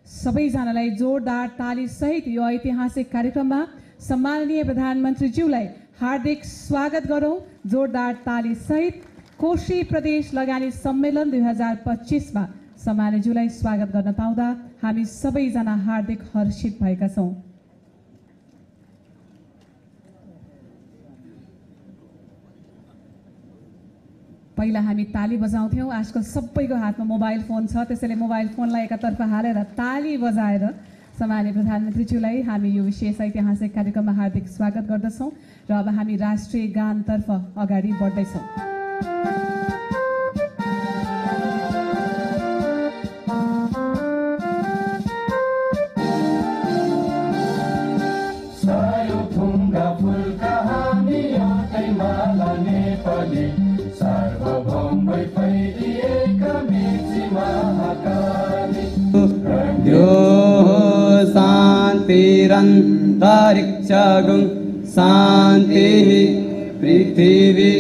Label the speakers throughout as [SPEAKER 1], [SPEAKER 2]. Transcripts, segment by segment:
[SPEAKER 1] सबैजनालाई जोरदार ताली सहित यो ऐतिहासिक कार्यक्रममा सम्माननीय प्रधानमन्त्रीज्यूलाई हार्दिक स्वागत गरौं। जोरदार ताली सहित कोशी प्रदेश लगानी सम्मेलन 2025 मा सम्माननीयज्यूलाई स्वागत गर्न पाउँदा हामी सबैजना हार्दिक हर्षित भएका छौं। पहिला हामी ताली बजाउँथ्यौं, आजकल सबैको हातमा मोबाइल फोन छ, त्यसैले मोबाइल फोनलाई एकातर्फ हालेर ताली बजाएर सम्माननीय प्रधानमन्त्रीज्यूलाई हामी यो विशेष ऐतिहासिक कार्यक्रममा हार्दिक स्वागत गर्दछौं र अब हामी राष्ट्रिय गानतर्फ अगाडि बढ्दैछौं। शान्तिरन्तरिक्षगुं शान्तिः पृथिवी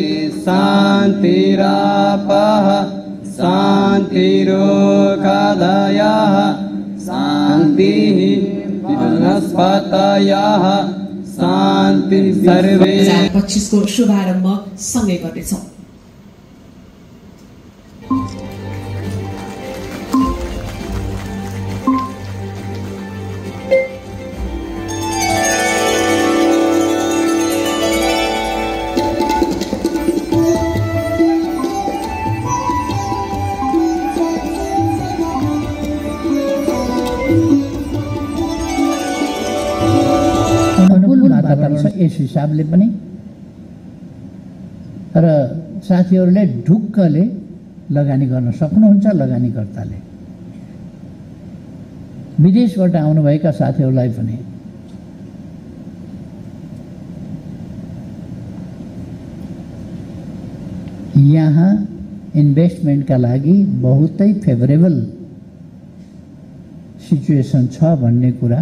[SPEAKER 1] शान्तिरापः शान्तिरोषधयः शान्तिः वनस्पतयः शान्ति सर्वे।
[SPEAKER 2] 2025 को शुभारम्भ सँगै गर्नेछौं।
[SPEAKER 3] यस हिसाबले पनि र साथीहरूले ढुक्कले लगानी गर्न सक्नुहुन्छ। लगानीकर्ताले विदेशबाट आउनुभएका साथीहरूलाई पनि यहाँ इन्भेस्टमेन्टका लागि बहुतै फेभरेबल सिचुएसन छ भन्ने कुरा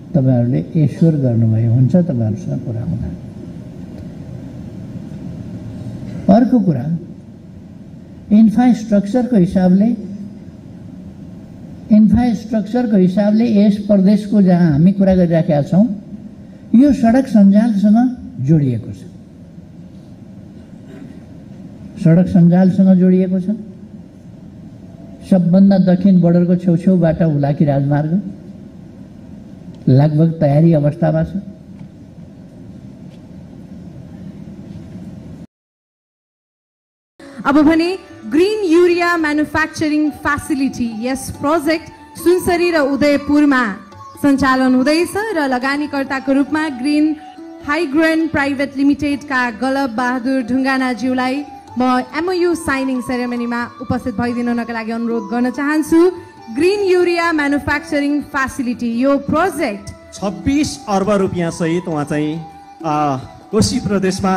[SPEAKER 3] तपाईहरुले एश्योर गर्नुभयो हुन्छ तपाईहरुसँग कुरा हुँदा। अर्को कुरा इन्फ्रास्ट्रक्चरको हिसाबले यस प्रदेशको जहाँ हामी कुरा गरिराखेका छौं यो सडक सञ्जालसँग जोडिएको छ। सबभन्दा दक्षिण बोर्डरको छेउछेउबाट हुलाकी राजमार्ग लगभग तयारी अवस्थामा छ।
[SPEAKER 1] अब भने ग्रीन यूरिया मैन्युफैक्चरिंग फैसिलिटी यस प्रोजेक्ट सुनसरी र उदयपुरमा सञ्चालन हुँदैछ र लगानीकर्ताको रूपमा ग्रीन हाइग्रेन प्राइवेट लिमिटेड का गलब बहादुर ढुङ्गाना ज्यूलाई म एमओयू साइनिङ सेरेमनीमा उपस्थित भइदिनका लागि अनुरोध गर्न चाहन्छु। ग्रीन यूरिया मैन्युफैक्चरिंग फैसिलिटी यो प्रोजेक्ट
[SPEAKER 4] 26 अर्ब रुपैयाँ सहित उहाँ चाहिँ कोशी प्रदेशमा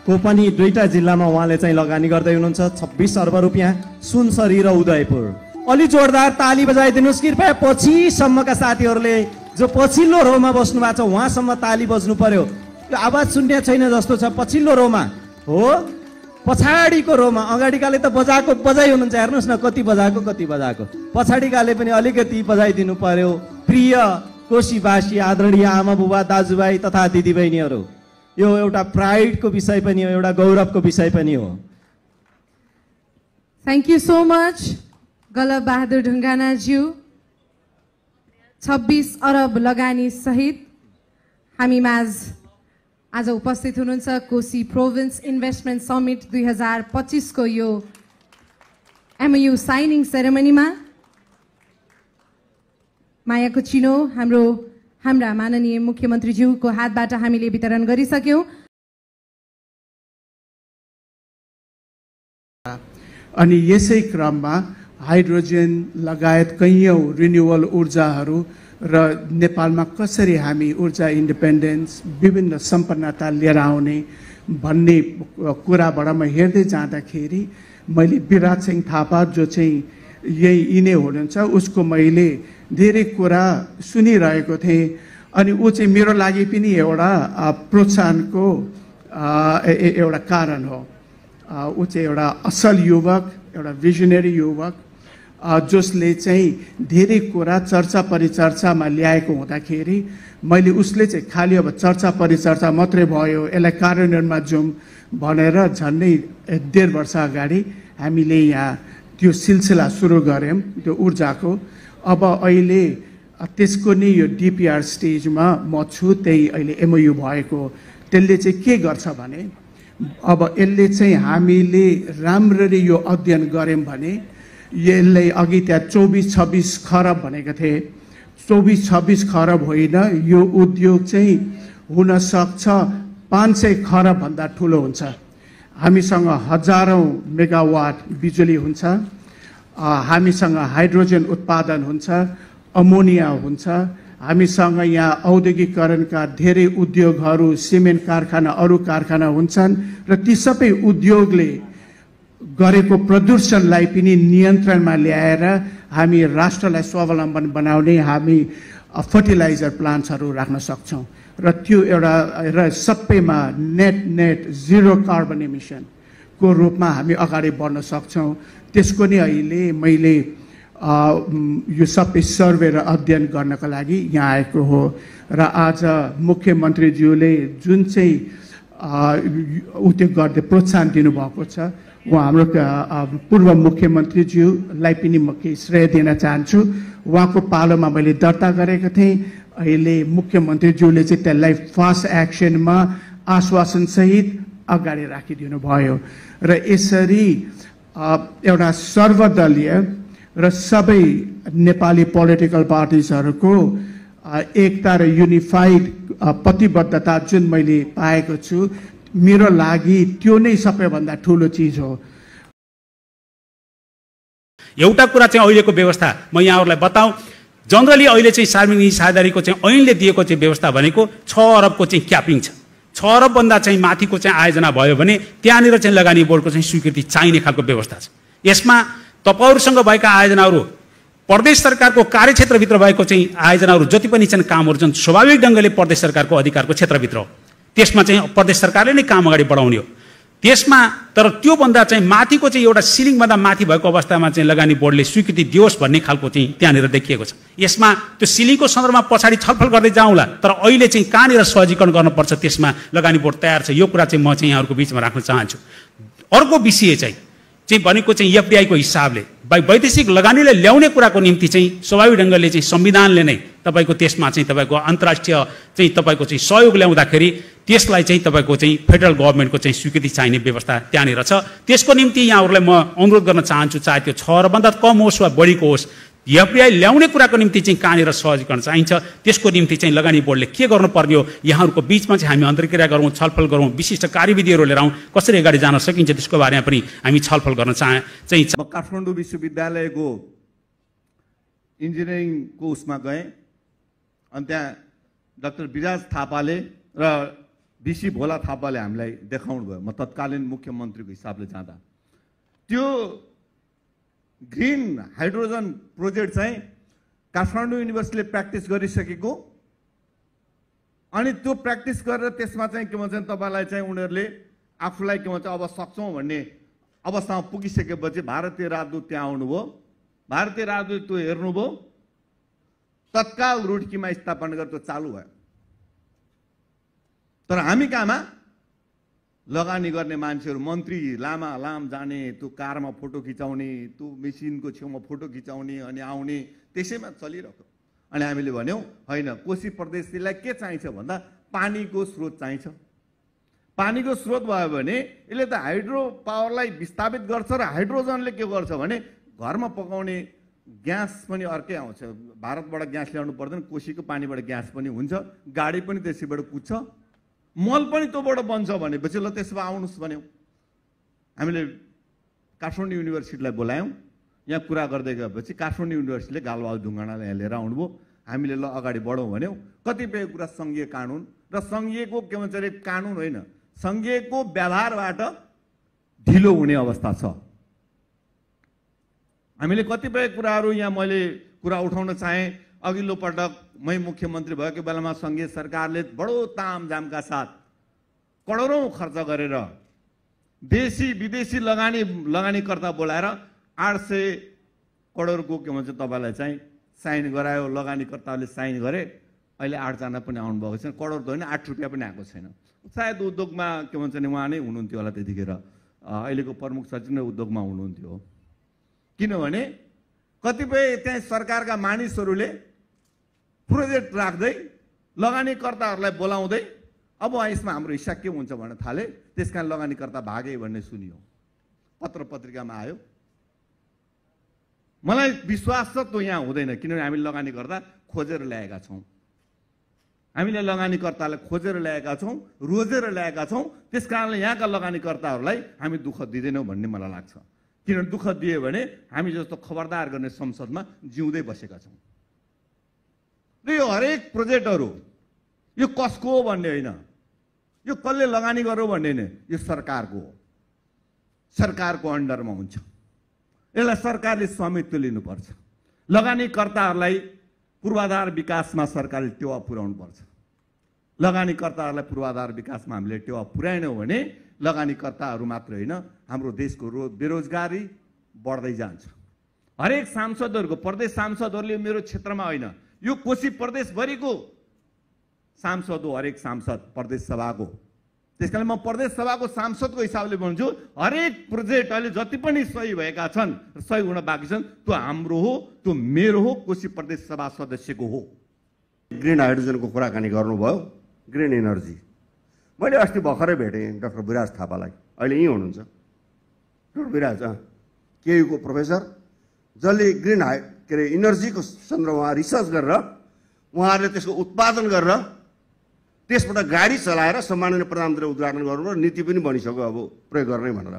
[SPEAKER 4] को पनि दुईटा जिल्लामा उहाँले चाहिँ लगानी गर्दै हुनुहुन्छ। 26 अर्ब रुपैयाँ सुनसरी र उदयपुर। अलि जोरदार ताली बजाइदिनुस् कृपया। पछिसम्मका साथीहरूले जो पछिल्लो रोमा बस्नु भएको छ उहाँसम्म ताली बज्नु पर्यो। यो आवाज सुन्ने छैन जस्तो छ। पछिल्लो रोमा हो, पछाडिको रोमा। अगाडिकाले त बजाइ हुनुहुन्छ, हेर्नुहोस् न कति बजाएको। पछाडिकाले पनि अलिकति बजाइदिनु पर्यो। प्रिय कोशीवासी आदरणीय आमा बुबा दाजुभाइ तथा दिदीबहिनीहरू, यो एउटा प्राइडको विषय पनि हो, एउटा गौरवको विषय पनि हो।
[SPEAKER 1] Thank you so much Galab Bahadur Dhungana ज्यू। 26 अरब लगानी सहित हामीमा आज उपस्थित हुनुहुन्छ। कोशी प्रोभिन्स इन्भेस्टमेन्ट समिट 2025 को यो एमओयू साइनिङ सेरेमनीमा मायाको चिनो हाम्रा माननीय मुख्यमन्त्रीज्यूको हातबाट हामीले वितरण गरिसक्यौं।
[SPEAKER 5] अनि यसै क्रममा हाइड्रोजन लगायत कैयौं रिन्युअल ऊर्जाहरू र नेपालमा कसरी हामी ऊर्जा इन्डिपेन्डेन्स विभिन्न सम्पन्नता लिएर आउने भन्ने कुराबाट म हेर्दै जाँदाखेरि मैले विराट सिंह थापा जो चाहिँ यिनै हुनुहुन्छ उसको मैले धेरै कुरा सुनिरहेको थिएँ। अनि ऊ चाहिँ मेरो लागि पनि एउटा प्रोत्साहनको एउटा कारण हो। ऊ चाहिँ एउटा असल युवक, एउटा भिजनरी युवक जसले चाहिँ धेरै कुरा चर्चा परिचर्चामा ल्याएको हुँदाखेरि मैले उसले चाहिँ खालि अब चर्चा परिचर्चा मात्रै भयो यसलाई कार्यान्वयनमा जाउँ भनेर झन्डै 1.5 वर्ष अगाडि हामीले यहाँ त्यो सिलसिला सुरु गऱ्यौँ त्यो ऊर्जाको। अब अहिले त्यसको नै यो डिपिआर स्टेजमा म छु, त्यही अहिले MOU भएको। त्यसले चाहिँ के गर्छ भने अब यसले चाहिँ हामीले राम्ररी यो अध्ययन गऱ्यौँ भने यसले अघि त्यहाँ 24-26 खरब भनेको थिएँ, 24-26 खरब होइन, यो उद्योग चाहिँ हुनसक्छ 500 खरब भन्दा ठुलो हुन्छ। हामीसँग हजारौँ मेगावाट बिजुली हुन्छ, हामीसँग हाइड्रोजन उत्पादन हुन्छ, अमोनिया हुन्छ, हामीसँग यहाँ औद्योगिकरणका धेरै उद्योगहरू, सिमेन्ट कारखाना, अरू कारखाना हुन्छन् र ती सबै उद्योगले गरेको प्रदूषणलाई पनि नियन्त्रणमा ल्याएर हामी राष्ट्रलाई स्वावलम्बन बनाउने हामी फर्टिलाइजर प्लान्ट्सहरू राख्न सक्छौँ र त्यो एउटा र सबैमा नेट जिरो कार्बन इमिसनको रूपमा हामी अगाडि बढ्न सक्छौँ। त्यसको नि अहिले मैले यो सबै सर्वे र अध्ययन गर्नको लागि यहाँ आएको हो र आज मुख्यमन्त्रीज्यूले जुन चाहिँ उत्यो गर्दै प्रोत्साहन दिनुभएको छ, उहाँ हाम्रो पूर्व मुख्यमन्त्रीज्यूलाई पनि म केही श्रेय दिन चाहन्छु। उहाँको पालोमा मैले दर्ता गरेको थिएँ, अहिले मुख्यमन्त्रीज्यूले चाहिँ त्यसलाई फास्ट एक्सनमा आश्वासनसहित अगाडि राखिदिनु भयो र यसरी एउटा सर्वदलीय र सबै नेपाली पोलिटिकल पार्टिजहरूको एकता र युनिफाइड प्रतिबद्धता जुन मैले पाएको छु, मेरो लागि त्यो नै सबैभन्दा ठुलो चिज हो।
[SPEAKER 6] एउटा कुरा चाहिँ अहिलेको व्यवस्था म यहाँहरूलाई बताऊँ, जनरली अहिले चाहिँ सार्वजनिक साझेदारीको चाहिँ ऐनले दिएको चाहिँ व्यवस्था भनेको 6 अरबको चाहिँ क्यापिङ छ। 6 अरबभन्दा चाहिँ माथिको चाहिँ आयोजना भयो भने त्यहाँनिर चाहिँ लगानी बोर्डको चाहिँ स्वीकृति चाहिने खालको व्यवस्था छ। यसमा तपाईहरूसँग भएका आयोजनाहरू, प्रदेश सरकारको कार्यक्षेत्रभित्र भएको चाहिँ आयोजनाहरू जति पनि छन् कामहरू छन्, स्वाभाविक ढङ्गले प्रदेश सरकारको अधिकारको क्षेत्रभित्र हो, त्यसमा चाहिँ प्रदेश सरकारले नै काम अगाडि बढाउने हो। त्यसमा तर त्योभन्दा चाहिँ माथिको चाहिँ एउटा सिलिङभन्दा माथि भएको अवस्थामा चाहिँ लगानी बोर्डले स्वीकृति दियोस् भन्ने खालको चाहिँ त्यहाँनिर देखिएको छ। यसमा त्यो सिलिङको सन्दर्भमा पछाडि छलफल गर्दै जाउँला, तर अहिले चाहिँ कहाँनिर सहजीकरण गर्नुपर्छ त्यसमा लगानी बोर्ड तयार छ। यो कुरा चाहिँ म चाहिँ यहाँहरूको बिचमा राख्न चाहन्छु। अर्को विषय चाहिँ भनेको चाहिँ FDI को हिसाबले वैदेशिक लगानीले ल्याउने कुराको निम्ति चाहिँ स्वाभाविक ढङ्गले चाहिँ संविधानले नै तपाईँको त्यसमा चाहिँ तपाईँको अन्तर्राष्ट्रिय चाहिँ तपाईँको चाहिँ सहयोग ल्याउँदाखेरि त्यसलाई चाहिँ तपाईँको चाहिँ फेडरल गभर्मेन्टको चाहिँ स्वीकृति चाहिने व्यवस्था त्यहाँनिर छ। त्यसको निम्ति यहाँहरूलाई म अनुरोध गर्न चाहन्छु, चाहे त्यो 6 अरबभन्दा कम होस् वा बढीको होस्, FDI ल्याउने कुराको निम्ति चाहिँ कहाँनिर सहजीकरण चाहिन्छ, त्यसको निम्ति चाहिँ लगानी बोर्डले के गर्नुपर्ने हो, यहाँहरूको बिचमा चाहिँ हामी अन्तर्क्रिया गरौँ, छलफल गरौँ, विशिष्ट कार्यविधिहरू लिएर आउँ, कसरी अगाडि जान सकिन्छ त्यसको बारेमा पनि हामी छलफल गर्न चाहिन्छ।
[SPEAKER 7] म काठमाडौँ विश्वविद्यालयको इन्जिनियरिङको उसमा गएँ, अनि त्यहाँ डाक्टर विराज थापाले र VC भोला थापाले हामीलाई देखाउनु भयो। म तत्कालीन मुख्यमन्त्रीको हिसाबले जाँदा त्यो ग्रिन हाइड्रोजन प्रोजेक्ट चाहिँ काठमाडौँ युनिभर्सिटीले प्र्याक्टिस गरिसकेको, अनि त्यो प्र्याक्टिस गरेर त्यसमा चाहिँ के भन्छ तपाईँलाई चाहिँ उनीहरूले आफूलाई के भन्छ अब सक्छौँ भन्ने अवस्थामा पुगिसकेपछि भारतीय राजदूत त्यहाँ आउनुभयो। भारतीय राजदूत त्यो हेर्नुभयो, तत्काल रुड्कीमा स्थापना गरेर त्यो चालु भयो। तर हामी कहाँमा लगानी गर्ने मान्छेहरू, मन्त्री लामा लाम जाने, त्यो कारमा फोटो खिचाउने, त्यो मेसिनको छेउमा फोटो खिचाउने अनि आउने, त्यसैमा चलिरहेको। अनि हामीले भन्यौँ होइन, कोशी प्रदेशलाई के चाहिन्छ भन्दा पानीको स्रोत चाहिन्छ। पानीको स्रोत भयो भने यसले त हाइड्रो पावरलाई विस्थापित गर्छ र हाइड्रोजनले के गर्छ भने घरमा पकाउने ग्यास पनि अर्कै आउँछ। भारतबाट ग्यास ल्याउनु पर्दैन, कोशीको पानीबाट ग्यास पनि हुन्छ, गाडी पनि त्यसैबाट कुद्छ, मल पनि त्योबाट बन्छ भनेपछि ल त्यसो भए आउनुहोस् भन्यौँ। हामीले काठमाडौँ युनिभर्सिटीलाई बोलायौँ, यहाँ कुरा गर्दै गएपछि काठमाडौँ युनिभर्सिटीले गालवाल ढुङ्गानालाई यहाँ लिएर आउनुभयो। हामीले ल अगाडि बढौँ भन्यौँ। कतिपय कुरा सङ्घीय कानुन र सङ्घीयको के भन्छ अरे कानुन होइन, सङ्घीयको व्यवहारबाट ढिलो हुने अवस्था छ। हामीले कतिपय कुराहरू यहाँ मैले कुरा उठाउन चाहेँ। अघिल्लो पटक मै मुख्यमन्त्री भएको बेलामा सङ्घीय सरकारले बडो तामझामका साथ करोडौँ खर्च गरेर देशी विदेशी लगानीकर्ता बोलाएर करोडको के भन्छ तपाईँलाई चाहिँ साइन गरायो, लगानीकर्ताले साइन गरे, अहिले 8 जना पनि आउनुभएको छैन, करोड त होइन 8 रुपियाँ पनि आएको छैन। सायद उद्योगमा के भन्छ नि उहाँ नै हुनुहुन्थ्यो होला त्यतिखेर, अहिलेको प्रमुख सचिव नै उद्योगमा हुनुहुन्थ्यो। किनभने कतिपय त्यहाँ सरकारका मानिसहरूले प्रोजेक्ट राख्दै लगानीकर्ताहरूलाई बोलाउँदै अब यसमा हाम्रो हिस्सा के हुन्छ भन्न थाले, त्यसकारण लगानीकर्ता भागे भन्ने सुनियो, पत्र पत्रिकामा आयो। मलाई विश्वास छ त्यो यहाँ हुँदैन, किनभने हामीले लगानीकर्ता खोजेर ल्याएका छौँ, हामीले लगानीकर्तालाई खोजेर ल्याएका छौँ, रोजेर ल्याएका छौँ। त्यस कारणले यहाँका लगानीकर्ताहरूलाई हामी दुःख दिँदैनौँ भन्ने मलाई लाग्छ। किनभने दुःख दियो भने हामी जस्तो खबरदार गर्ने संसदमा जिउँदै बसेका छौँ। र यो हरेक प्रोजेक्टहरू यो कसको हो भन्ने होइन, यो कसले लगानी गर्यो भन्ने होइन, यो सरकारको हो, सरकारको अन्डरमा हुन्छ। यसलाई सरकारले स्वामित्व लिनुपर्छ। लगानीकर्ताहरूलाई पूर्वाधार विकासमा सरकारले टेवा पुर्याउनुपर्छ। लगानीकर्ताहरूलाई पूर्वाधार विकासमा हामीले टेवा पुर्याएनौँ भने लगानीकर्ताहरू मात्र होइन, हाम्रो देशको बेरोजगारी बढ्दै जान्छ। हरेक सांसदहरूको, प्रदेश सांसदहरूले मेरो क्षेत्रमा होइन, यो कोशी प्रदेशभरिको सांसद हो, हरेक सांसद प्रदेश सभाको। त्यसकारण म प्रदेश सभाको सांसदको हिसाबले भन्छु, हरेक प्रोजेक्ट अहिले जति पनि सही भएका छन्, सही हुन बाँकी छन्, त्यो हाम्रो हो, त्यो मेरो हो, कोशी प्रदेश सभा सदस्यको हो।
[SPEAKER 8] ग्रिन हाइड्रोजनको कुराकानी गर्नुभयो, ग्रिन इनर्जी। मैले अस्ति भर्खरै भेटेँ डाक्टर विराज थापालाई, अहिले यहीँ हुनुहुन्छ डाक्टर विराज, केयुको प्रोफेसर, जसले ग्रिन इनर्जीको सन्दर्भमा रिसर्च गरेर उहाँहरूले त्यसको उत्पादन गरेर त्यसबाट गाडी चलाएर सम्माननीय प्रधानमन्त्री उद्घाटन गर्नु र नीति पनि बनिसक्यो अब प्रयोग गर्ने भनेर।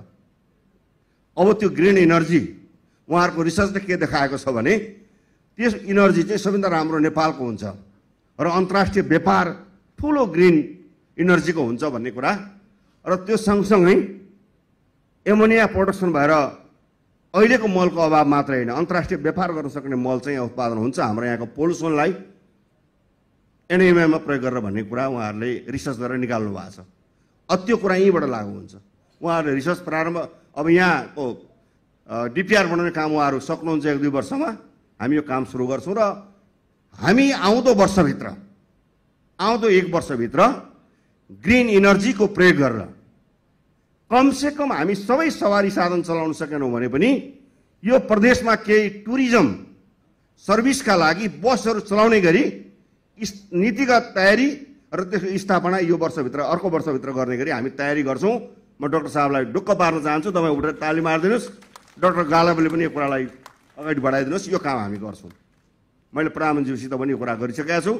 [SPEAKER 8] अब त्यो ग्रिन इनर्जी उहाँहरूको रिसर्चले के देखाएको छ भने त्यस इनर्जी चाहिँ सबैभन्दा राम्रो नेपालको हुन्छ र अन्तर्राष्ट्रिय व्यापार ठुलो ग्रिन इनर्जीको हुन्छ भन्ने कुरा। र त्यो सँगसँगै एमोनिया प्रोडक्सन भएर अहिलेको मलको अभाव मात्रै होइन, अन्तर्राष्ट्रिय व्यापार गर्न सक्ने मल चाहिँ उत्पादन हुन्छ हाम्रो यहाँको पोल्युसनलाई एनएमएमा प्रयोग गरेर भन्ने कुरा उहाँहरूले रिसर्च गरेर निकाल्नु भएको छ। त्यो कुरा यहीँबाट लागु हुन्छ। उहाँहरूले रिसर्च प्रारम्भ, अब यहाँको डिपिआर बनाउने काम उहाँहरू सक्नुहुन्छ 1-2 वर्षमा, हामी यो काम सुरु गर्छौँ र हामी आउँदो 1 वर्षभित्र ग्रिन इनर्जीको प्रयोग गरेर कमसेकम हामी सबै सवारी साधन चलाउन सकेनौँ भने पनि यो प्रदेशमा केही टुरिज्म सर्भिसका लागि बसहरू चलाउने गरी नीतिगत तयारी र त्यसको स्थापना यो वर्षभित्र, अर्को वर्षभित्र गर्ने गरी हामी तयारी गर्छौँ। म डाक्टर साहबलाई ढुक्क पार्न चाहन्छु, तपाईँ उठेर ताली मारिदिनुहोस्। डाक्टर गालाबले पनि यो कुरालाई अगाडि बढाइदिनुहोस्, यो काम हामी गर्छौँ। मैले प्रधानमन्त्रीसित पनि यो कुरा गरिसकेका छु।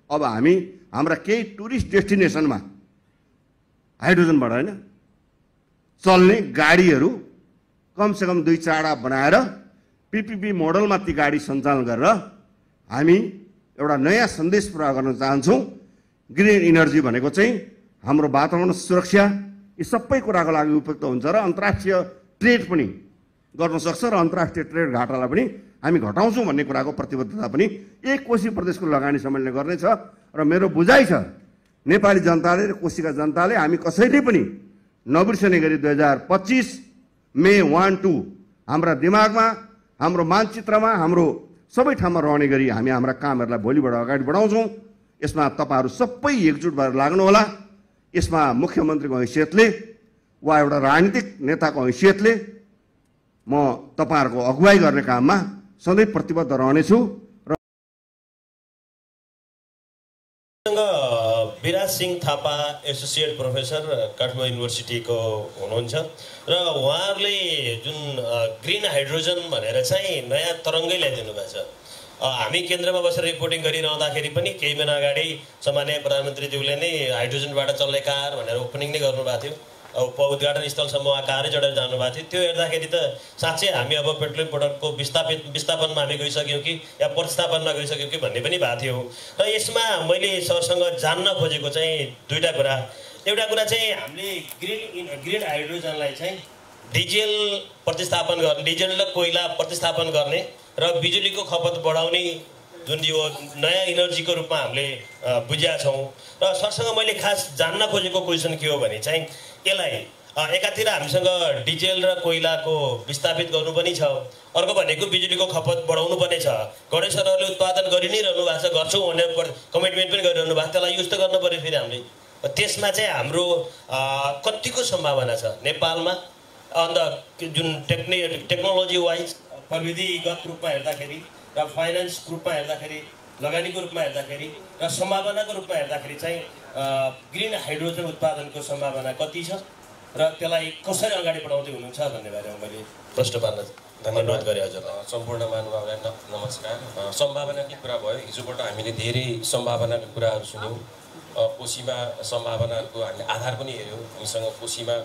[SPEAKER 8] अब हामी हाम्रा केही टुरिस्ट डेस्टिनेसनमा हाइड्रोजनबाट होइन चल्ने गाडीहरू कमसेकम 2-4 बनाएर पिपिपी मोडलमा ती गाडी सञ्चालन गरेर हामी एउटा नयाँ सन्देश पुरा गर्न चाहन्छौँ। ग्रिन इनर्जी भनेको चाहिँ हाम्रो वातावरण सुरक्षा, यी सबै कुराको लागि उपयुक्त हुन्छ र अन्तर्राष्ट्रिय ट्रेड पनि गर्न सक्छ र अन्तर्राष्ट्रिय ट्रेड घाटालाई पनि हामी घटाउँछौँ भन्ने कुराको प्रतिबद्धता पनि एक कोशी प्रदेशको लगानी सम्मेलनले गर्नेछ। र मेरो बुझाइ छ नेपाली जनताले र कोशीका जनताले हामी कसैले पनि नबिर्सने गरी 2025 मे 1-2 हाम्रा दिमागमा, हाम्रो मानचित्रमा, हाम्रो सबै ठाउँमा रहने गरी हामी हाम्रा कामहरूलाई भोलिबाट अगाडि बढाउँछौँ। यसमा तपाईँहरू सबै एकजुट भएर लाग्नुहोला। यसमा मुख्यमन्त्रीको हैसियतले वा एउटा राजनीतिक नेताको हैसियतले म तपाईँहरूको अगुवाई गर्ने काममा सधैँ प्रतिबद्ध रहनेछु।
[SPEAKER 9] विराज सिंह थापा एसोसिएट प्रोफेसर काठमाडौँ युनिभर्सिटीको हुनुहुन्छ र उहाँहरूले जुन ग्रिन हाइड्रोजन भनेर चाहिँ नयाँ तरङ्गै ल्याइदिनु भएको छ। हामी केन्द्रमा बसेर रिपोर्टिङ गरिरहँदाखेरि पनि केही महिना अगाडि सम्माननीय प्रधानमन्त्रीज्यूले नै हाइड्रोजनबाट चल्ने कार भनेर ओपनिङ नै गर्नुभएको थियो। उद्घाटन स्थलसम्म कारै चढेर जानुभएको थियो। त्यो हेर्दाखेरि त साँच्चै हामी अब पेट्रोलियम प्रोडक्टको विस्थापनमा हामी गइसक्यौँ कि या प्रतिस्थापनमा गइसक्यौँ कि भन्ने पनि भएको थियो। र यसमा मैले सरसँग जान्न खोजेको चाहिँ 2टा कुरा। एउटा कुरा चाहिँ हामीले ग्रिन हाइड्रोजनलाई चाहिँ डिजेल प्रतिस्थापन गर्ने, डिजेल र कोइला प्रतिस्थापन गर्ने र बिजुलीको खपत बढाउने जुन यो नयाँ इनर्जीको रूपमा हामीले बुझेका छौँ। र सरसँग मैले खास जान्न खोजेको क्वेसन के हो भने चाहिँ यसलाई एकातिर हामीसँग डिजेल र कोइलाको विस्थापित गर्नु पनि छ, अर्को भनेको बिजुलीको खपत बढाउनु पनि छ। गणेश सरहरूले उत्पादन गरि नै रहनु भएको छ, गर्छौँ भने कमिटमेन्ट पनि गरिरहनु भएको छ, त्यसलाई युज त गर्नु पऱ्यो फेरि हामीले। त्यसमा चाहिँ हाम्रो कतिको सम्भावना छ नेपालमा, अन्त जुन टेक्नोलोजी वाइज प्रविधिगत रूपमा हेर्दाखेरि र फाइनेन्स रूपमा हेर्दाखेरि, लगानीको रूपमा हेर्दाखेरि र सम्भावनाको रूपमा हेर्दाखेरि चाहिँ ग्रिन हाइड्रोजन उत्पादनको सम्भावना कति छ र त्यसलाई कसरी अगाडि बढाउँदै हुनुहुन्छ भन्ने बारेमा मैले प्रश्न पार्न धन्यवाद गरेँ हजुर।
[SPEAKER 10] सम्पूर्ण महानुभावलाई नमस्कार। सम्भावनाकै कुरा भयो, हिजोबाट हामीले धेरै सम्भावनाका कुराहरू सुन्यौँ। कोसीमा सम्भावनाहरूको हामीले आधार पनि हेऱ्यौँ। हामीसँग कोसीमा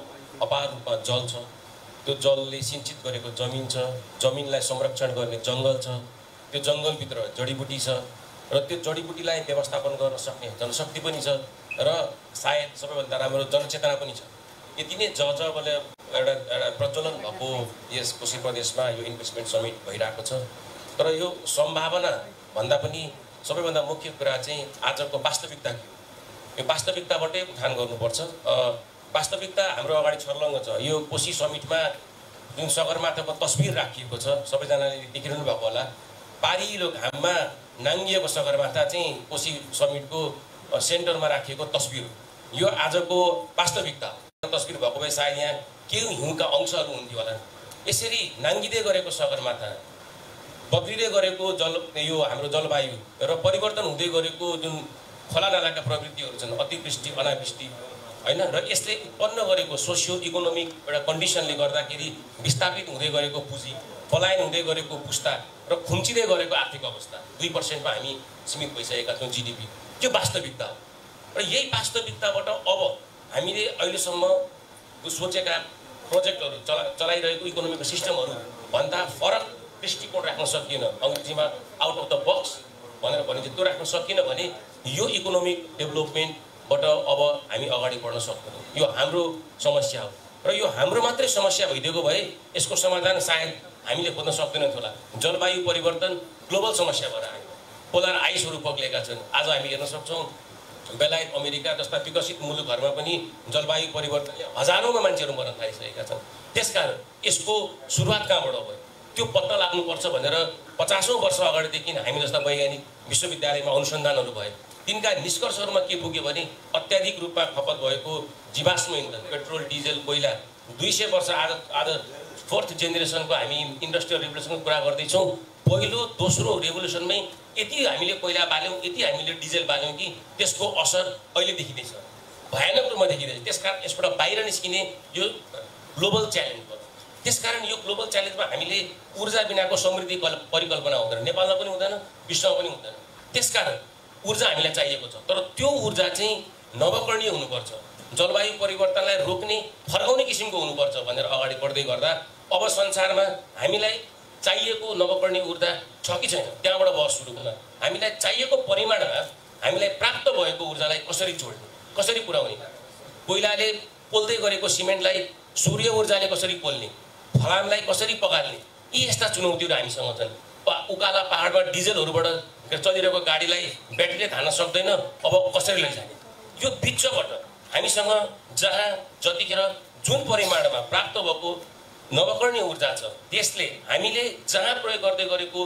[SPEAKER 10] अपार रूपमा जल छ, त्यो जलले सिंचित गरेको जमिन छ, जमिनलाई संरक्षण गर्ने जङ्गल छ, त्यो जङ्गलभित्र जडीबुटी छ र त्यो जडीबुटीलाई व्यवस्थापन गर्न सक्ने जनशक्ति पनि छ र सायद सबैभन्दा राम्रो जनचेतना पनि छ। यति नै जबले एउटा प्रचलन भएको यस कोशी प्रदेशमा यो इन्भेस्टमेन्ट समिट भइरहेको छ। तर यो सम्भावना भन्दा पनि सबैभन्दा मुख्य कुरा चाहिँ आजको वास्तविकता के हो, यो वास्तविकताबाटै उठान गर्नुपर्छ। वास्तविकता हाम्रो अगाडि छर्लङ्ग छ। यो कोशी समिटमा जुन सगरमाथाको तस्बिर राखिएको छ, सबैजनाले देखिरहनु भएको होला, पारिलो घाममा नाङ्गिएको सगरमाथा चाहिँ कोशी समिटको सेन्टरमा राखिएको तस्बिर हो। यो आजको वास्तविकता तस्बिर भएको भए सायद यहाँ केही हिउँका अंशहरू हुन्थ्यो होला। यसरी नाङ्गिँदै गरेको सगरमाथा, बग्रिँदै गरेको यो हाम्रो जलवायु र परिवर्तन हुँदै गरेको जुन खोलानालाका प्रवृत्तिहरू छन्, अतिवृष्टि अनावृष्टि होइन, र यसले उत्पन्न गरेको सोसियो इकोनोमिक एउटा कन्डिसनले गर्दाखेरि विस्थापित हुँदै गरेको पुँजी, पलायन हुँदै गरेको पुस्ता र खुम्चिँदै गरेको आर्थिक अवस्था, 2% हामी सीमित भइसकेका छौँ जिडिपी, त्यो वास्तविकता हो। र यही वास्तविकताबाट अब हामीले अहिलेसम्म सोचेका प्रोजेक्टहरू चलाइरहेको इकोनोमिक सिस्टमहरू भन्दा फरक दृष्टिकोण राख्न सकिएन, अङ्ग्रेजीमा आउट अफ द बक्स भनेर भनिन्छ, त्यो राख्न सकिएन भने यो इकोनोमिक डेभलपमेन्टबाट अब हामी अगाडि बढ्न सक्दैनौँ। यो हाम्रो समस्या हो र यो हाम्रो मात्रै समस्या भइदिएको भए यसको समाधान सायद हामीले खोज्न सक्दैनौँ होला। जलवायु परिवर्तन ग्लोबल समस्या भएर आयो, पोलर आइसहरू पग्लेका छन्। आज हामी हेर्न सक्छौँ बेलायत, अमेरिका जस्ता विकसित मुलुकहरूमा पनि जलवायु परिवर्तनले हजारौँमा मान्छेहरू मर्न थालिसकेका छन्। त्यसकारण यसको सुरुवात कहाँबाट भयो त्यो पत्ता लाग्नुपर्छ भनेर 50औं वर्ष अगाडिदेखि हामी जस्ता वैज्ञानिक विश्वविद्यालयमा अनुसन्धानहरू भए। तिनका निष्कर्षहरूमा के पुग्यो भने अत्याधिक रूपमा खपत भएको जीवाश्म इन्धन, पेट्रोल, डिजेल, कोइला 200 वर्ष आज 4th जेनेरेसनको हामी इन्डस्ट्रियल रेभोल्युसनको कुरा गर्दैछौँ। पहिलो दोस्रो रेभोल्युसनमै यति हामीले कोइला बाल्यौँ, यति हामीले डिजेल बाल्यौँ कि त्यसको असर अहिले देखिँदैछ, भयानक रूपमा देखिँदैछ। त्यसकारण यसबाट बाहिर निस्किने यो ग्लोबल च्यालेन्ज हो। त्यसकारण यो ग्लोबल च्यालेन्जमा हामीले ऊर्जा बिनाको समृद्धि परिकल्पना हुँदैन, नेपालमा पनि हुँदैन, विश्वमा पनि हुँदैन। त्यसकारण ऊर्जा हामीलाई चाहिएको छ, तर त्यो ऊर्जा चाहिँ नवकरणीय हुनुपर्छ, जलवायु परिवर्तनलाई रोक्ने फर्काउने किसिमको हुनुपर्छ भनेर अगाडि बढ्दै गर्दा अब संसारमा हामीलाई चाहिएको नवकरणीय ऊर्जा छ कि छैन त्यहाँबाट बहस सुरु हुन। हामीलाई चाहिएको परिमाणमा हामीलाई प्राप्त भएको ऊर्जालाई कसरी जोड्ने, कसरी पुर्याउने, कोइलाले पोल्दै गरेको सिमेन्टलाई सूर्य ऊर्जाले कसरी पोल्ने, फलामलाई कसरी पगाल्ने, यी यस्ता चुनौतीहरू हामीसँग छन्। उकाला पहाडमा डिजेलहरूबाट चलिरहेको गाडीलाई ब्याट्रीले धान्न सक्दैन, अब कसरी लैजाने। यो बिचबाट हामीसँग जहाँ जतिखेर जुन परिमाणमा प्राप्त भएको नवकरणीय ऊर्जा छ त्यसले हामीले जहाँ प्रयोग गर्दै गरेको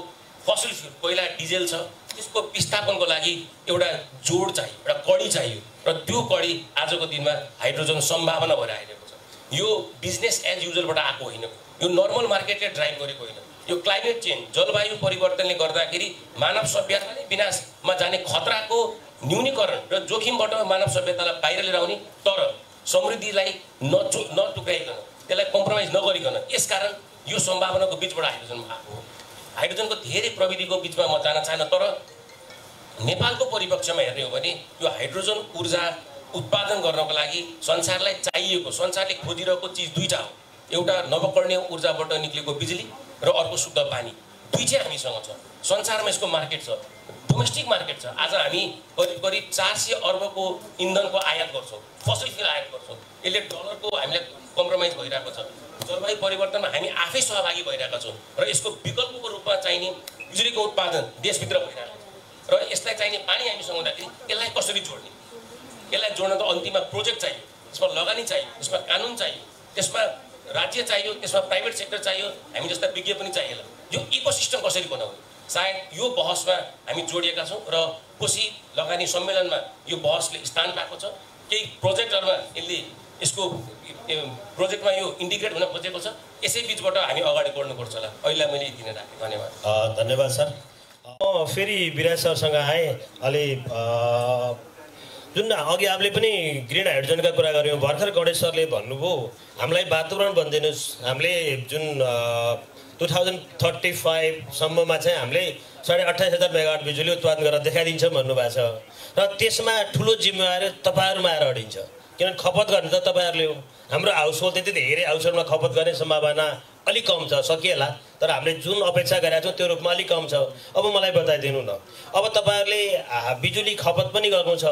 [SPEAKER 10] फसिल फ्युल कोइला डिजेल छ त्यसको विस्थापनको लागि एउटा जोड चाहियो, एउटा कडी चाहियो र त्यो कडी आजको दिनमा हाइड्रोजन सम्भावना भएर आइरहेको छ। यो बिजनेस एज युजलबाट आएको होइन, यो नर्मल मार्केटले ड्राइभ गरेको होइन। यो क्लाइमेट चेन्ज, जलवायु परिवर्तनले गर्दाखेरि मानव सभ्यताले विनाशमा जाने खतराको न्यूनीकरण र जोखिमबाट मानव सभ्यतालाई बाहिर लिएर आउने, तर समृद्धिलाई नटुक्राइकन, त्यसलाई कम्प्रोमाइज नगरिकन। यसकारण यो सम्भावनाको बिचबाट हाइड्रोजन आएको हो। हाइड्रोजनको धेरै प्रविधिको बिचमा म जान चाहन्न, तर नेपालको परिपक्षमा हेर्ने हो भने यो हाइड्रोजन ऊर्जा उत्पादन गर्नको लागि संसारलाई चाहिएको, संसारले खोजिरहेको चिज दुईटा हो। एउटा नवकरणीय ऊर्जाबाट निक्लेको बिजुली र अर्को शुद्ध पानी। दुई चाहिँ हामीसँग छ। संसारमा यसको मार्केट छ, डोमेस्टिक मार्केट छ। आज हामी करिब करिब 400 अर्बको इन्धनको आयात गर्छौँ, फसिल फ्युल आयात गर्छौँ। यसले डलरको हामीलाई कम्प्रोमाइज भइरहेको छ। जलवायु परिवर्तनमा हामी आफै सहभागी भइरहेका छौँ र यसको विकल्पको रूपमा चाहिने बिजुलीको उत्पादन देशभित्र भइरहेको छ र यसलाई चाहिने पानी हामीसँग हुँदाखेरि यसलाई कसरी जोड्ने, यसलाई जोड्न त अन्तिममा प्रोजेक्ट चाहियो, यसमा लगानी चाहियो, यसमा कानुन चाहियो, त्यसमा राज्य चाहियो, त्यसमा प्राइभेट सेक्टर चाहियो, हामी जस्ता विज्ञ पनि चाहिएला। यो इकोसिस्टम कसरी बनाउने, सायद यो बहसमा हामी जोडिएका छौँ र कोशी लगानी सम्मेलनमा यो बहसले स्थान पाएको छ। केही प्रोजेक्टहरूमा यसको प्रोजेक्टमा यो इन्टिग्रेट हुन खोजेको छ। यसै बिचबाट हामी अगाडि बढ्नुपर्छ होला। अहिले मैले यति नै राखेँ। धन्यवाद।
[SPEAKER 9] धन्यवाद सर। म फेरि विराज सरसँग आएँ। अलि जुन अघि आफूले पनि ग्रिन हाइड्रोजनका कुरा गऱ्यौँ, भर्खर गणेश सरले भन्नुभयो हामीलाई वातावरण भनिदिनुहोस्, हामीले जुन 2035 सम्ममा चाहिँ हामीले 28,500 मेगावाट बिजुली उत्पादन गरेर देखाइदिन्छौँ भन्नुभएको छ र त्यसमा ठुलो जिम्मेवारी तपाईँहरूमा आएर अडिन्छ। किनभने खपत गर्ने त तपाईँहरूले हो। हाम्रो हाउस होल्ड त्यति धेरै हाउस होल्डमा खपत गर्ने सम्भावना अलिक कम छ, सकिएला, तर हामीले जुन अपेक्षा गरेका छौँ त्यो रूपमा अलिक कम छ। अब मलाई बताइदिनु न, अब तपाईँहरूले बिजुली खपत पनि गर्नु छ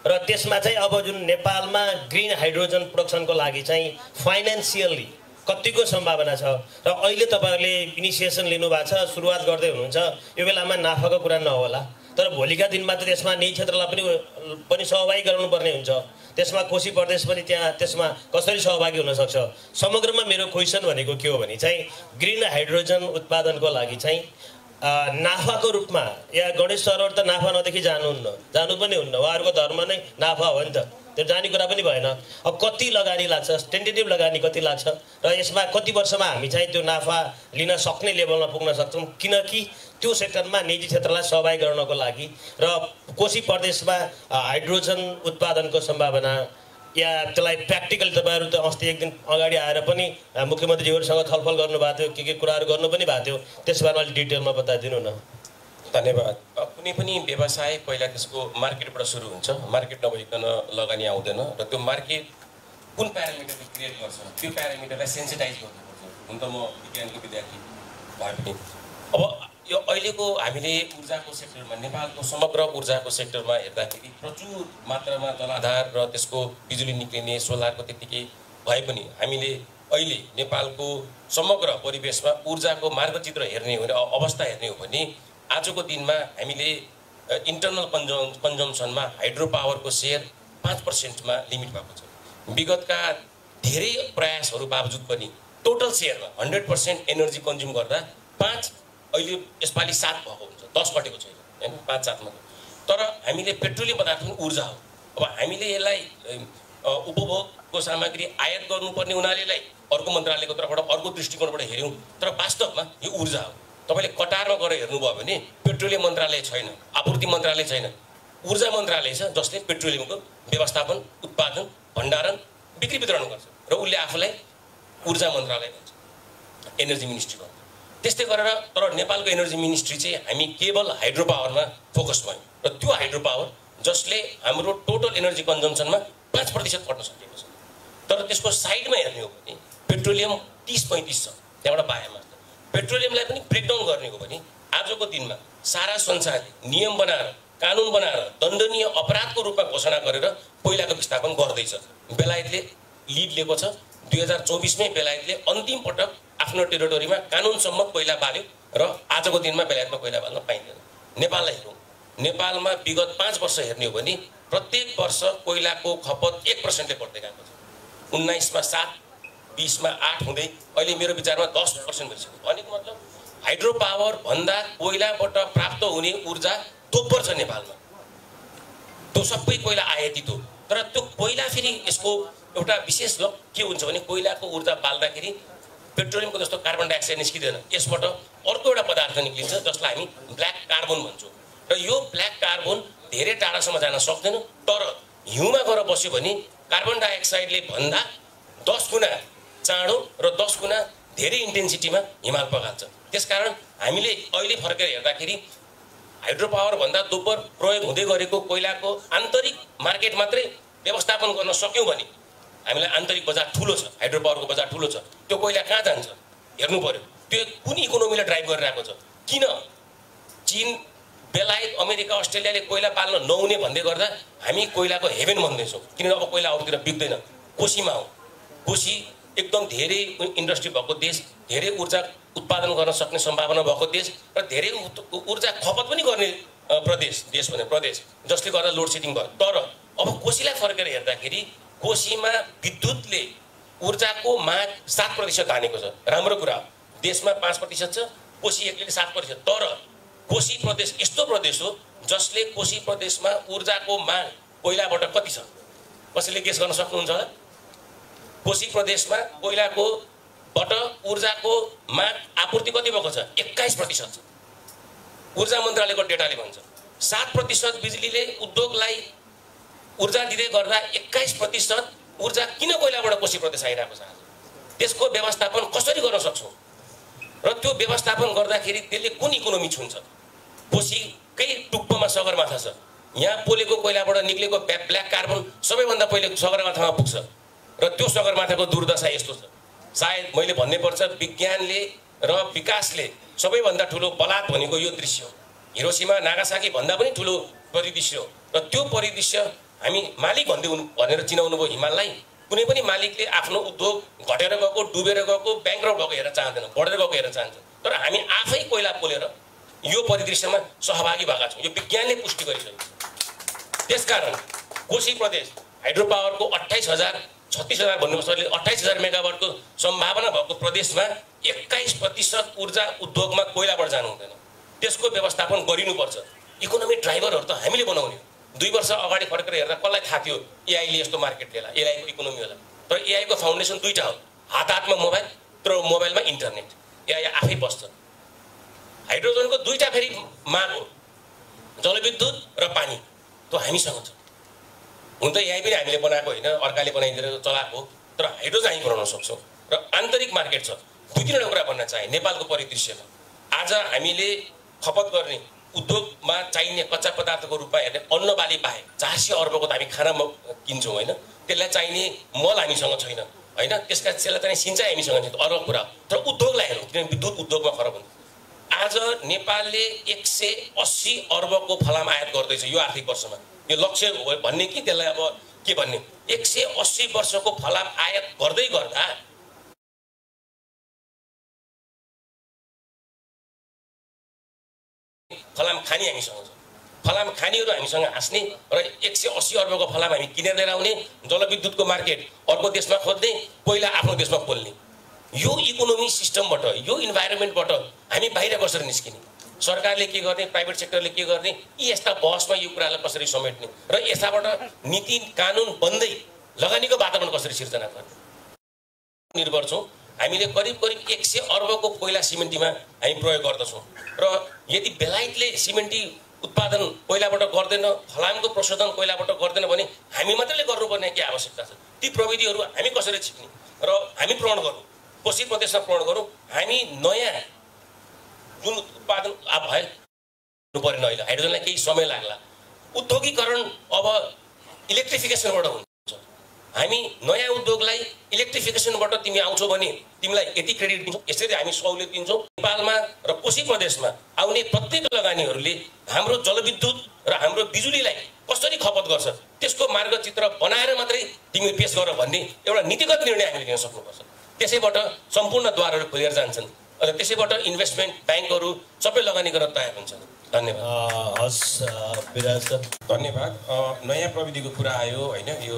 [SPEAKER 9] र त्यसमा चाहिँ अब जुन नेपालमा ग्रिन हाइड्रोजन प्रोडक्सनको लागि चाहिँ फाइनेन्सियली कतिको सम्भावना छ र अहिले तपाईँहरूले इनिसिएसन लिनुभएको छ, सुरुवात गर्दै हुनुहुन्छ, यो बेलामा नाफाको कुरा नहोला, तर भोलिका दिनमा त त्यसमा निजी क्षेत्रलाई पनि सहभागी गराउनुपर्ने हुन्छ। त्यसमा कोशी प्रदेश पनि त्यहाँ त्यसमा कसरी सहभागी हुन सक्छ। समग्रमा मेरो क्वेसन भनेको के हो भने चाहिँ ग्रिन हाइड्रोजन उत्पादनको लागि चाहिँ नाफाको रूपमा, या गणेश सरहरू त नाफा नदेखि जानु पनि हुन्न, उहाँहरूको धर्म नै नाफा हो नि त, त्यो जाने कुरा पनि भएन। अब कति लगानी लाग्छ, टेन्टेटिभ लगानी कति लाग्छ र यसमा कति वर्षमा हामी चाहिँ त्यो नाफा लिन सक्ने लेभलमा पुग्न सक्छौँ, किनकि त्यो सेक्टरमा निजी क्षेत्रलाई सहभागी गराउनको लागि र कोशी प्रदेशमा हाइड्रोजन उत्पादनको सम्भावना या त्यसलाई प्र्याक्टिकल तपाईँहरू त अस्ति एक दिन अगाडि आएर पनि मुख्यमन्त्रीज्यूहरूसँग छलफल गर्नुभएको थियो, के कुराहरू गर्नु पनि भएको थियो, त्यसबारेमा अलिक डिटेलमा बताइदिनु न।
[SPEAKER 10] धन्यवाद। कुनै पनि व्यवसाय पहिला त्यसको मार्केटबाट सुरु हुन्छ, मार्केट नभइकन लगानी आउँदैन र त्यो मार्केट कुन प्यारामिटरले क्रिएट गर्छ त्यो प्यारामिटरलाई सेन्सिटाइज गर्नुपर्छ। हुन त म विज्ञानको विद्यार्थी भए पनि अब यो अहिलेको हामीले ऊर्जाको सेक्टरमा, नेपालको समग्र ऊर्जाको सेक्टरमा हेर्दाखेरि प्रचुर मात्रामा जलाधार र त्यसको बिजुली निक्लिने सोलरको त्यत्तिकै भए पनि हामीले अहिले नेपालको समग्र परिवेशमा ऊर्जाको मार्गचित्र हेर्ने हो भने, अवस्था हेर्ने हो भने आजको दिनमा हामीले इन्टरनल कन्जम्सनमा हाइड्रो पावरको सेयर 5%मा लिमिट भएको छ। विगतका धेरै प्रयासहरू बावजुद पनि टोटल सेयरमा 100% एनर्जी कन्ज्युम गर्दा 5, अहिले यसपालि 7 भएको हुन्छ, 10 घटेको छैन हैन, 5-7 मात्र। तर हामीले पेट्रोलियम पदार्थ पनि ऊर्जा हो। अब हामीले यसलाई उपभोगको सामग्री आयात गर्नुपर्ने हुनाले अर्को मन्त्रालयको तर्फबाट अर्को दृष्टिकोणबाट हेऱ्यौँ, तर वास्तवमा यो ऊर्जा हो। तपाईँले कटारमा गएर हेर्नुभयो भने पेट्रोलियम मन्त्रालय छैन, आपूर्ति मन्त्रालय छैन, ऊर्जा मन्त्रालय छ जसले पेट्रोलियमको व्यवस्थापन, उत्पादन, भण्डारण, बिक्री वितरण गर्छ र उसले आफूलाई ऊर्जा मन्त्रालय भन्छ, एनर्जी मिनिस्ट्री भन्छ। त्यस्तै गरेर तर नेपालको एनर्जी मिनिस्ट्री चाहिँ हामी केवल हाइड्रो पावरमा फोकस भयौँ र त्यो हाइड्रो पावर जसले हाम्रो टोटल एनर्जी कन्जम्सनमा 5% घट्न सकेको छ। तर त्यसको साइडमा हेर्ने हो भने पेट्रोलियम 30-35 छ, त्यहाँबाट बायोमास। पेट्रोलियमलाई पनि ब्रेकडाउन गर्ने हो भने आजको दिनमा सारा संसारले नियम बनाएर, कानुन बनाएर दण्डनीय अपराधको रूपमा घोषणा गरेर कोइलाको विस्थापन गर्दैछ। बेलायतले लिड लिएको छ। 2024मै बेलायतले अन्तिम पटक आफ्नो टेरिटोरीमा कानुनसम्म कोइला बाल्यो र आजको दिनमा बेलायतमा कोइला बाल्न पाइँदैन। नेपाललाई हेरौँ, नेपालमा विगत 5 वर्ष हेर्ने हो भने प्रत्येक वर्ष कोइलाको खपत 1%ले बढ्दै गएको छ। 19मा 7, 20मा 8 हुँदै अहिले मेरो विचारमा 10% भइसक्यो। भनेको मतलब हाइड्रो पावर भन्दा कोइलाबाट प्राप्त हुने ऊर्जा दोब्बर छ नेपालमा। त्यो सबै कोइला आयातित हो। तर त्यो कोइला फेरि यसको एउटा विशेष के हुन्छ भने कोइलाको ऊर्जा बाल्दाखेरि पेट्रोलियमको जस्तो कार्बन डाइअक्साइड निस्किँदैन, यसबाट अर्को एउटा पदार्थ निक्लिन्छ जसलाई हामी ब्ल्याक कार्बन भन्छौँ। र यो ब्ल्याक कार्बन धेरै टाढासम्म जान सक्दैन, तर हिउँमा गएर बस्यो भने कार्बन डाइअक्साइडले भन्दा 10 गुणा चाँडो र 10 गुणा धेरै इन्टेन्सिटीमा हिमाल पगाल्छ। त्यसकारण हामीले अहिले फर्केर हेर्दाखेरि हाइड्रो पावर भन्दा दोब्बर प्रयोग हुँदै गरेको कोइलाको आन्तरिक मार्केट मात्रै व्यवस्थापन गर्न सक्यौँ भने हामीलाई आन्तरिक बजार ठुलो छ, हाइड्रो पावरको बजार ठुलो छ। त्यो कोइला कहाँ जान्छ हेर्नु पर्यो। त्यो कुन इकोनोमीलाई ड्राइभ गरिरहेको छ? किन चीन, बेलायत, अमेरिका, अस्ट्रेलियाले कोइला पाल्न नहुने भन्दै गर्दा हामी कोइलाको हेभेन भन्दैछौँ, किनभने अब कोइला अरूतिर बिग्दैन। कोशीमा हो, कोशी एकदम धेरै इन्डस्ट्री भएको देश, धेरै ऊर्जा उत्पादन गर्न सक्ने सम्भावना भएको देश र धेरै ऊर्जा खपत पनि गर्ने देश भने प्रदेश, जसले गर्दा लोड सेडिङ भयो। तर अब कोशीलाई फर्केर हेर्दाखेरि कोशीमा विद्युतले ऊर्जाको माग 7% हानेको छ। राम्रो कुरा हो, देशमा 5% छ, कोशी एक्लैले 7%। तर कोशी प्रदेश यस्तो प्रदेश हो जसले कोशी प्रदेशमा ऊर्जाको माग कोइलाबाट कति छ? कसैले गेस गर्न सक्नुहुन्छ होला? कोशी प्रदेशमा कोइलाकोबाट ऊर्जाको माग आपूर्ति कति भएको छ? 21% छ। ऊर्जा मन्त्रालयको डेटाले भन्छ 7% बिजुलीले उद्योगलाई ऊर्जा दिँदै गर्दा 21% ऊर्जा किन कोइलाबाट कोशी प्रदेश आइरहेको छ? त्यसको व्यवस्थापन कसरी गर्न सक्छौँ र त्यो व्यवस्थापन गर्दाखेरि त्यसले कुन इकोनोमी छुन्छ? कोशीकै टुप्पोमा सगरमाथा छ, यहाँ पोलेको कोइलाबाट निक्लेको ब्ल्याक कार्बन सबैभन्दा पहिले सगरमाथामा पुग्छ र त्यो सगरमाथाको दुर्दशा यस्तो छ। सायद मैले भन्नै पर्छ, विज्ञानले र विकासले सबैभन्दा ठुलो बलात् भनेको यो दृश्य हो। हिरोसिमा नागासाकी भन्दा पनि ठुलो परिदृश्य हो र त्यो परिदृश्य हामी मालिक भनेर चिनाउनु भयो हिमाललाई। कुनै पनि मालिकले आफ्नो उद्योग घटेर गएको, डुबेर गएको, ब्याङ्क्रप्ट भएको हेरेर चाहँदैन, बढेर गएको हेरेर चाहन्छ। तर हामी आफै कोइला पोलेर यो परिदृश्यमा सहभागी भएका छौँ, यो विज्ञानले पुष्टि गरिसक्यो। त्यसकारण कोशी प्रदेश हाइड्रो पावरको 36,000 भन्नुपर्छ, 28,000 मेगावाटको सम्भावना भएको प्रदेशमा 21% ऊर्जा उद्योगमा कोइलाबाट जानु हुँदैन। त्यसको व्यवस्थापन गरिनुपर्छ। इकोनोमिक ड्राइभरहरू त हामीले बनाउने हो। 2 वर्ष अगाडि फर्केर हेर्दा कसलाई थाहा थियो एआईले यस्तो मार्केट लिएला, एआईको इकोनोमी होला? तर एआईको फाउन्डेसन दुईटा हो, हातमा मोबाइल तर मोबाइलमा इन्टरनेट। एआई आफै बस्छ। हाइड्रोजनको दुईटा फेरि माग हो, जलविद्युत र पानी। त्यो हामीसँग छ। हुन त एआई पनि हामीले बनाएको होइन, अर्काले बनाइदिएर चलाएको, तर हाइड्रोजन हामी बनाउन सक्छौँ र आन्तरिक मार्केट छ। 2-3 कुरा भन्न चाहे नेपालको परिदृश्यमा आज हामीले खपत गर्ने उद्योगमा चाहिने कच्चा पदार्थको रूपमा हेर्ने अन्न बाली बाहेक 400 अर्बको त हामी खाना किन्छौँ होइन? त्यसलाई चाहिने मल हामीसँग छैन होइन? त्यसलाई चाहिने सिँचाइ हामीसँग छैन, अर्को कुरा। तर उद्योगलाई हेरौँ, किनभने विद्युत उद्योगमा फरक हुन्छ। आज नेपालले 180 अर्बको फलाम आयात गर्दैछ यो आर्थिक वर्षमा। यो लक्ष्य भन्ने कि त्यसलाई अब के भन्ने? 180 वर्षको फलाम आयात गर्दै गर्दा फलाम खानी हामीसँग छ। फलाम खानीहरू हामीसँग हाँस्ने र 180 अर्बको फलाम हामी किनेर लिएर आउने, जलविद्युतको मार्केट अर्को देशमा खोज्ने, कोइला आफ्नो देशमा खोल्ने। यो इकोनोमी सिस्टमबाट, यो इन्भाइरोमेन्टबाट हामी बाहिर कसरी निस्किने? सरकारले के गर्ने, प्राइभेट सेक्टरले के गर्ने, यी यस्ता बहसमा यो कुरालाई कसरी समेट्ने र यसबाट नीति कानुन बन्दै लगानीको वातावरण कसरी सिर्जना गर्ने निर्भर छौँ। हामीले करिब 100 अर्बको कोइला सिमेन्टीमा हामी प्रयोग गर्दछौँ र यदि बेलायतले सिमेन्टी उत्पादन कोइलाबाट गर्दैन, फलामको प्रशोधन कोइलाबाट गर्दैन भने हामी मात्रैले गर्नुपर्ने के आवश्यकता छ? ती प्रविधिहरू हामी कसरी सिक्ने र हामी पूर्ण गरौँ, कोशी प्रदेशमा पूर्ण गरौँ। हामी नयाँ जुन उत्पादन भए परेन, अहिले हाइड्रोजनलाई केही समय लाग्ला। उद्योगीकरण अब इलेक्ट्रिफिकेसनबाट हुन्छ। हामी नयाँ उद्योगलाई इलेक्ट्रिफिकेसनबाट तिमी आउँछौ भने तिमीलाई यति क्रेडिट दिन्छौँ, यसरी हामी सहुलियत दिन्छौँ। नेपालमा र कोशी प्रदेशमा आउने प्रत्येक लगानीहरूले हाम्रो जलविद्युत र हाम्रो बिजुलीलाई कसरी खपत गर्छ त्यसको मार्गचित्र बनाएर मात्रै तिमी पेश गर भन्ने एउटा नीतिगत निर्णय हामीले लिन सक्नुपर्छ। त्यसैबाट सम्पूर्ण द्वारहरू खुलेर जान्छन् र त्यसैबाट इन्भेस्टमेन्ट ब्याङ्कहरू सबै लगानी गर्न तयार हुन्छन्। धन्यवाद।
[SPEAKER 9] हस् विराज सर,
[SPEAKER 10] धन्यवाद। नयाँ प्रविधिको कुरा आयो होइन? यो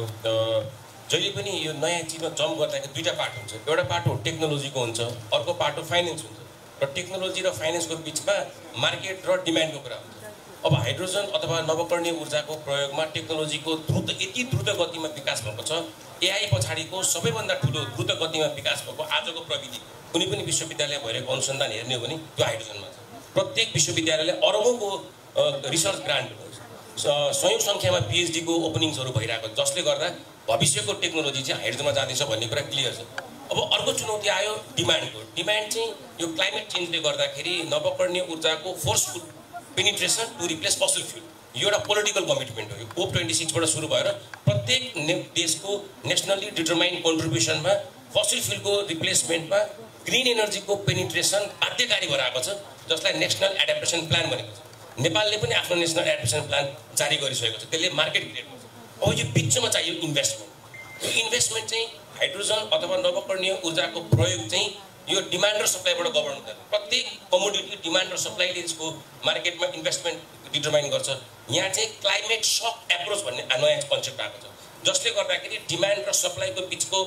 [SPEAKER 10] जहिले पनि यो नयाँ चिजमा जम्प गर्दाखेरि दुईटा पार्ट हुन्छ। एउटा पार्ट हो टेक्नोलोजीको हुन्छ, अर्को पार्ट हो फाइनेन्स हुन्छ। र टेक्नोलोजी र फाइनेन्सको बिचमा मार्केट र डिमान्डको कुरा हुन्छ। अब हाइड्रोजन अथवा नवकरणीय ऊर्जाको प्रयोगमा टेक्नोलोजीको यति द्रुत गतिमा विकास भएको छ। एआई पछाडिको सबैभन्दा ठुलो द्रुत गतिमा विकास भएको आजको प्रविधि कुनै पनि विश्वविद्यालय भइरहेको अनुसन्धान हेर्ने हो भने त्यो हाइड्रोजनमा छ। प्रत्येक विश्वविद्यालयले अरबौँको रिसर्च ग्रान्ट, 100औं सङ्ख्यामा पिएचडीको ओपनिङ्सहरू भइरहेको, जसले गर्दा भविष्यको टेक्नोलोजी चाहिँ हाइड्रोजनमा जाँदैछ भन्ने कुरा क्लियर छ। अब अर्को चुनौती आयो डिमान्डको। डिमान्ड चाहिँ यो क्लाइमेट चेन्जले गर्दाखेरि नवकरणीय ऊर्जाको फोर्सफुल पेनिट्रेसन टु रिप्लेस फसिल फ्युल, यो एउटा पोलिटिकल कमिटमेन्ट हो। यो COP26बाट सुरु भएर प्रत्येक देशको नेसनली डिटरमाइन्ड कन्ट्रिब्युसनमा फसिल फ्युलको रिप्लेसमेन्टमा ग्रिन एनर्जीको पेनिट्रेसन बाध्यकारी भएर आएको छ, जसलाई नेसनल एडाप्टेसन प्लान भनेको छ। नेपालले पनि आफ्नो नेसनल एडाप्टेसन प्लान जारी गरिसकेको छ, त्यसले मार्केट क्रिएट गर्छ। अब यो बिचमा चाहियो इन्भेस्टमेन्ट। यो इन्भेस्टमेन्ट चाहिँ हाइड्रोजन अथवा नवकरणीय ऊर्जाको प्रयोग चाहिँ यो डिमान्ड र सप्लाईबाट गभर्न हुँदैन। प्रत्येक कमोडिटी डिमान्ड र सप्लाईले यसको मार्केटमा इन्भेस्टमेन्ट डिटरमाइन गर्छ। यहाँ चाहिँ क्लाइमेट सक एप्रोच भन्ने नयाँ कन्सेप्ट आएको छ, जसले गर्दाखेरि डिमान्ड र सप्लाईको बिचको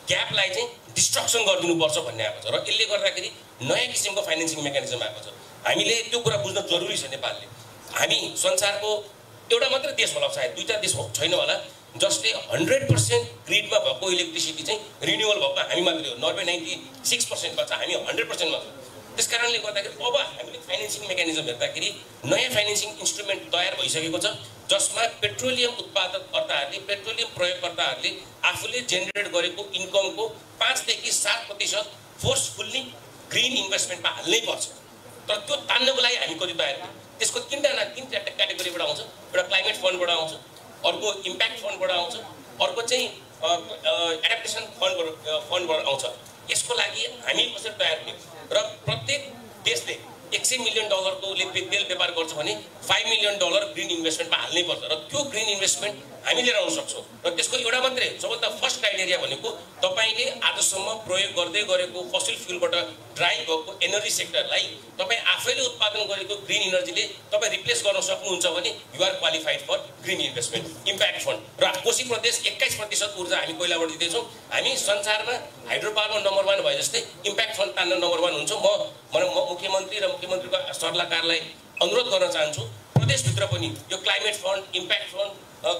[SPEAKER 10] ग्यापलाई चाहिँ डिस्ट्रक्सन गरिदिनुपर्छ भन्ने आएको छ र यसले गर्दाखेरि नयाँ किसिमको फाइनेन्सिङ मेकानिजम आएको छ। हामीले त्यो कुरा बुझ्न जरुरी छ। नेपालले हामी संसारको एउटा मात्र देश होला सायद, दुईटा देश छैन होला जसले 100% ग्रिडमा भएको इलेक्ट्रिसिटी चाहिँ रिन्युअल भएको हामी मात्रै हो। नर्वे 96% छ, हामी 100% मा छौँ। त्यस कारणले गर्दाखेरि अब हामीले फाइनेन्सिङ मेकानिजम हेर्दाखेरि नयाँ फाइनेन्सिङ इन्स्ट्रुमेन्ट तयार भइसकेको छ जसमा पेट्रोलियम उत्पादकर्ताहरूले पेट्रोलियम प्रयोगकर्ताहरूले आफूले जेनेरेट गरेको इन्कमको 5 देखि 7% फोर्सफुल्ली ग्रिन इन्भेस्टमेन्टमा हाल्नै पर्छ। तर त्यो तान्नको लागि हामी कति तयार छौँ? त्यसको तीनटा क्याटेगोरीबाट आउँछ। एउटा क्लाइमेट फन्डबाट आउँछ, अर्को इम्प्याक्ट फन्डबाट आउँछ, अर्को चाहिँ एडाप्टेसन फन्डबाट आउँछ। यसको लागि हामी कसरी तयार हुने र प्रत्येक देशले $100 मिलियन को तेल व्यापार गर्छ भने $5 मिलियन ग्रिन इन्भेस्टमेन्टमा हाल्नै पर्छ र त्यो ग्रिन इन्भेस्टमेन्ट हामी लिएर आउन सक्छौँ। र त्यसको एउटा मात्रै सबभन्दा फर्स्ट क्राइटेरिया भनेको तपाईँले आजसम्म प्रयोग गर्दै गरेको फसिल फ्युलबाट ड्राइभ भएको एनर्जी सेक्टरलाई तपाईँ आफैले उत्पादन गरेको ग्रिन इनर्जीले तपाईँ रिप्लेस गर्न सक्नुहुन्छ भने you are qualified for green investment impact fund. र कोशी प्रदेश 21% ऊर्जा हामी कोइलाबाट दिँदैछौँ। हामी संसारमा हाइड्रो पावरमा नम्बर 1 भए जस्तै इम्प्याक्ट फन्ड तान्न नम्बर 1 हुन्छ। म मुख्यमन्त्री र मुख्यमन्त्रीको सल्लाहकारलाई अनुरोध गर्न चाहन्छु प्रदेशभित्र पनि यो climate fund, impact fund,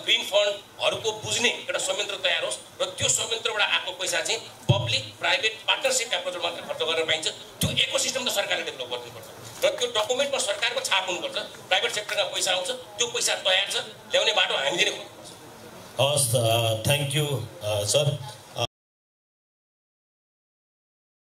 [SPEAKER 10] green फन्डहरूको बुझ्ने एउटा संयन्त्र तयार होस् र त्यो संयन्त्रबाट आएको पैसा चाहिँ पब्लिक प्राइभेट पार्टनरसिप एप्रोचमा मात्र खर्च गर्न पाइन्छ। त्यो इकोसिस्टम त सरकारले डेभलप गर्नुपर्छ र त्यो डकुमेन्टमा सरकारको छाप हुनुपर्छ। प्राइभेट सेक्टरमा पैसा आउँछ, त्यो पैसा तयार छ, ल्याउने बाटो हामीले नै खोज्नुपर्छ।
[SPEAKER 9] हस्, थ्याङ्क यू सर।